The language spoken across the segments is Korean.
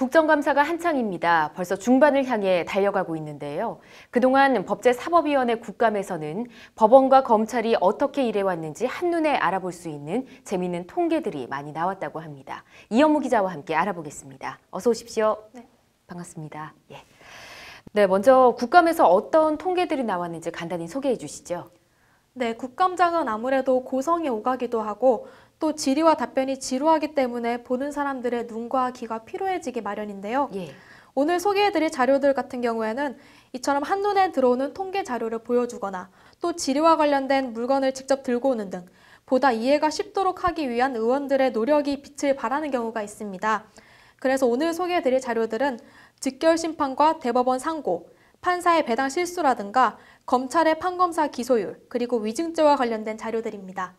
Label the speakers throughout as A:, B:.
A: 국정감사가 한창입니다. 벌써 중반을 향해 달려가고 있는데요. 그동안 법제사법위원회 국감에서는 법원과 검찰이 어떻게 일해왔는지 한눈에 알아볼 수 있는 재미있는 통계들이 많이 나왔다고 합니다. 이현무 기자와 함께 알아보겠습니다. 어서 오십시오.
B: 네.
A: 반갑습니다. 예. 네, 먼저 국감에서 어떤 통계들이 나왔는지 간단히 소개해 주시죠.
B: 네, 국감장은 아무래도 고성이 오가기도 하고 또 질의와 답변이 지루하기 때문에 보는 사람들의 눈과 귀가 피로해지기 마련인데요.
A: 예.
B: 오늘 소개해드릴 자료들 같은 경우에는 이처럼 한눈에 들어오는 통계 자료를 보여주거나 또 질의와 관련된 물건을 직접 들고 오는 등 보다 이해가 쉽도록 하기 위한 의원들의 노력이 빛을 발하는 경우가 있습니다. 그래서 오늘 소개해드릴 자료들은 직결심판과 대법원 상고, 판사의 배당 실수라든가 검찰의 판검사 기소율, 그리고 위증죄와 관련된 자료들입니다.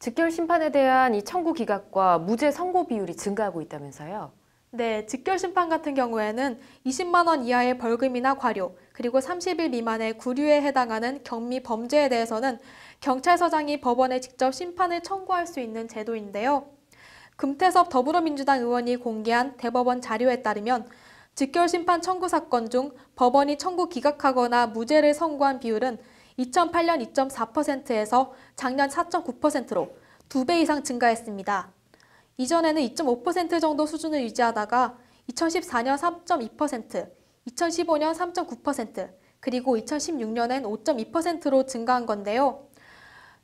A: 직결 심판에 대한 이 청구 기각과 무죄 선고 비율이 증가하고 있다면서요?
B: 네, 직결심판 같은 경우에는 20만 원 이하의 벌금이나 과료, 그리고 30일 미만의 구류에 해당하는 경미 범죄에 대해서는 경찰서장이 법원에 직접 심판을 청구할 수 있는 제도인데요. 금태섭 더불어민주당 의원이 공개한 대법원 자료에 따르면 직결심판 청구 사건 중 법원이 청구 기각하거나 무죄를 선고한 비율은 2008년 2.4%에서 작년 4.9%로 2배 이상 증가했습니다. 이전에는 2.5% 정도 수준을 유지하다가 2014년 3.2%, 2015년 3.9%, 그리고 2016년엔 5.2%로 증가한 건데요.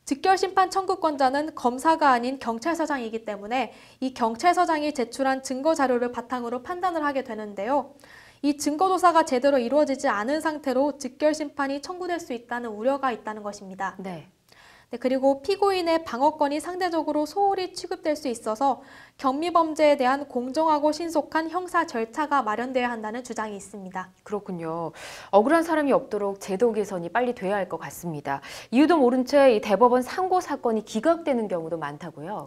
B: 직결심판 청구권자는 검사가 아닌 경찰서장이기 때문에 이 경찰서장이 제출한 증거 자료를 바탕으로 판단을 하게 되는데요. 이 증거조사가 제대로 이루어지지 않은 상태로 직결심판이 청구될 수 있다는 우려가 있다는 것입니다.
A: 네.
B: 그리고 피고인의 방어권이 상대적으로 소홀히 취급될 수 있어서 경미범죄에 대한 공정하고 신속한 형사 절차가 마련돼야 한다는 주장이 있습니다.
A: 그렇군요. 억울한 사람이 없도록 제도 개선이 빨리 돼야 할 것 같습니다. 이유도 모른 채 이 대법원 상고 사건이 기각되는 경우도 많다고요?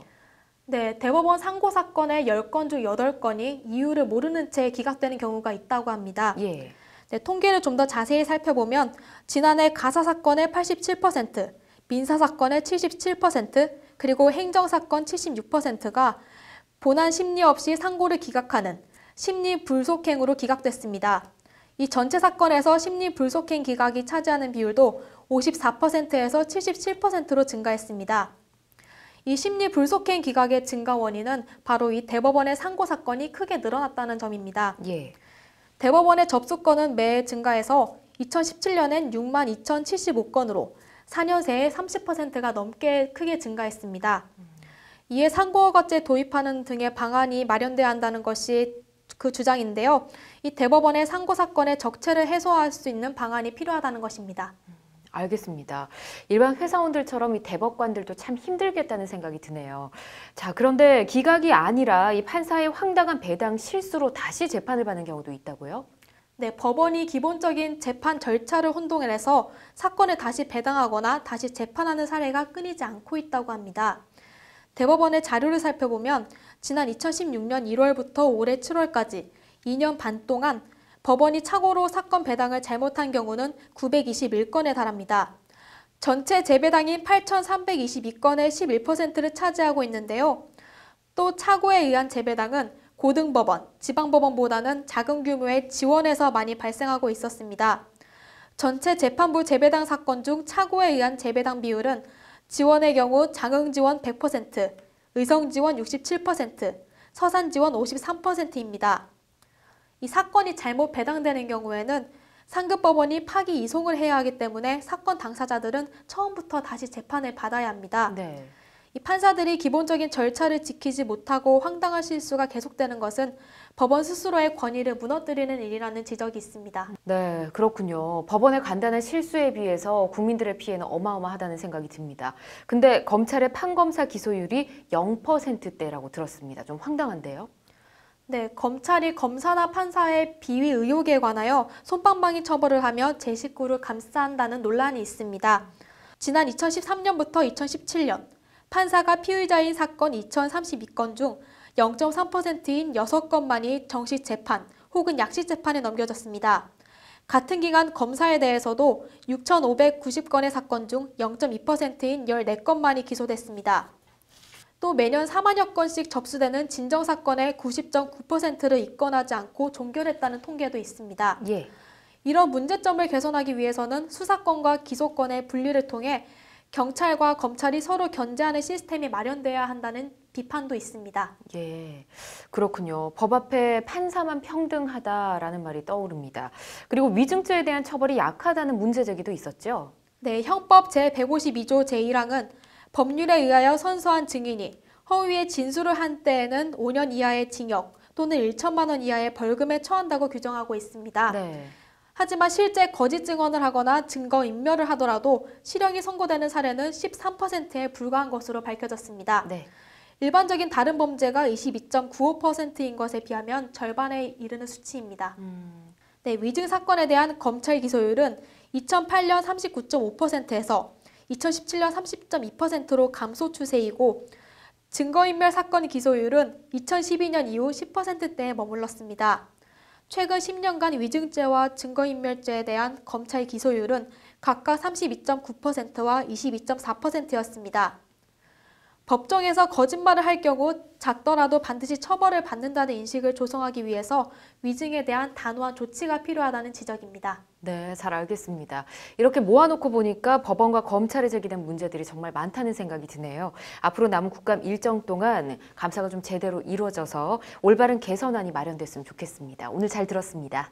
B: 네, 대법원 상고 사건의 10건 중 8건이 이유를 모르는 채 기각되는 경우가 있다고 합니다.
A: 예.
B: 네, 통계를 좀 더 자세히 살펴보면 지난해 가사 사건의 87%, 민사 사건의 77%, 그리고 행정 사건 76%가 본안 심리 없이 상고를 기각하는 심리 불속행으로 기각됐습니다. 이 전체 사건에서 심리 불속행 기각이 차지하는 비율도 54%에서 77%로 증가했습니다. 이 심리 불속행 기각의 증가 원인은 바로 이 대법원의 상고 사건이 크게 늘어났다는 점입니다.
A: 예.
B: 대법원의 접수건은 매해 증가해서 2017년엔 62,075건으로 4년 새에 30%가 넘게 크게 증가했습니다. 이에 상고허가제 도입하는 등의 방안이 마련돼야 한다는 것이 그 주장인데요. 이 대법원의 상고 사건의 적체를 해소할 수 있는 방안이 필요하다는 것입니다.
A: 알겠습니다. 일반 회사원들처럼 이 대법관들도 참 힘들겠다는 생각이 드네요. 자, 그런데 기각이 아니라 이 판사의 황당한 배당 실수로 다시 재판을 받는 경우도 있다고요?
B: 네, 법원이 기본적인 재판 절차를 혼동을 해서 사건을 다시 배당하거나 다시 재판하는 사례가 끊이지 않고 있다고 합니다. 대법원의 자료를 살펴보면 지난 2016년 1월부터 올해 7월까지 2년 반 동안 법원이 착오로 사건 배당을 잘못한 경우는 921건에 달합니다. 전체 재배당인 8,322건의 11%를 차지하고 있는데요. 또 착오에 의한 재배당은 고등법원, 지방법원보다는 작은 규모의 지원에서 많이 발생하고 있었습니다. 전체 재판부 재배당 사건 중 착오에 의한 재배당 비율은 지원의 경우 장흥지원 100%, 의성지원 67%, 서산지원 53%입니다. 이 사건이 잘못 배당되는 경우에는 상급법원이 파기 이송을 해야 하기 때문에 사건 당사자들은 처음부터 다시 재판을 받아야 합니다.
A: 네.
B: 이 판사들이 기본적인 절차를 지키지 못하고 황당한 실수가 계속되는 것은 법원 스스로의 권위를 무너뜨리는 일이라는 지적이 있습니다.
A: 네, 그렇군요. 법원의 간단한 실수에 비해서 국민들의 피해는 어마어마하다는 생각이 듭니다. 근데 검찰의 판검사 기소율이 0%대라고 들었습니다. 좀 황당한데요?
B: 네, 검찰이 검사나 판사의 비위 의혹에 관하여 솜방망이 처벌을 하며 제 식구를 감싸한다는 논란이 있습니다. 지난 2013년부터 2017년 판사가 피의자인 사건 2,032건 중 0.3%인 6건만이 정식 재판 혹은 약식 재판에 넘겨졌습니다. 같은 기간 검사에 대해서도 6,590건의 사건 중 0.2%인 14건만이 기소됐습니다. 또 매년 4만여 건씩 접수되는 진정사건의 90.9%를 입건하지 않고 종결했다는 통계도 있습니다.
A: 예.
B: 이런 문제점을 개선하기 위해서는 수사권과 기소권의 분리를 통해 경찰과 검찰이 서로 견제하는 시스템이 마련돼야 한다는 비판도 있습니다.
A: 예, 그렇군요. 법 앞에 판사만 평등하다라는 말이 떠오릅니다. 그리고 위증죄에 대한 처벌이 약하다는 문제 제기도 있었죠.
B: 네, 형법 제152조 제1항은 법률에 의하여 선서한 증인이 허위의 진술을 한 때에는 5년 이하의 징역 또는 1천만 원 이하의 벌금에 처한다고 규정하고 있습니다.
A: 네.
B: 하지만 실제 거짓 증언을 하거나 증거 인멸을 하더라도 실형이 선고되는 사례는 13%에 불과한 것으로 밝혀졌습니다.
A: 네.
B: 일반적인 다른 범죄가 22.95%인 것에 비하면 절반에 이르는 수치입니다. 네, 위증 사건에 대한 검찰 기소율은 2008년 39.5%에서 2017년 30.2%로 감소 추세이고 증거인멸 사건 기소율은 2012년 이후 10%대에 머물렀습니다. 최근 10년간 위증죄와 증거인멸죄에 대한 검찰 기소율은 각각 32.9%와 22.4%였습니다. 법정에서 거짓말을 할 경우 작더라도 반드시 처벌을 받는다는 인식을 조성하기 위해서 위증에 대한 단호한 조치가 필요하다는 지적입니다.
A: 네, 잘 알겠습니다. 이렇게 모아놓고 보니까 법원과 검찰에 제기된 문제들이 정말 많다는 생각이 드네요. 앞으로 남은 국감 일정 동안 감사가 좀 제대로 이루어져서 올바른 개선안이 마련됐으면 좋겠습니다. 오늘 잘 들었습니다.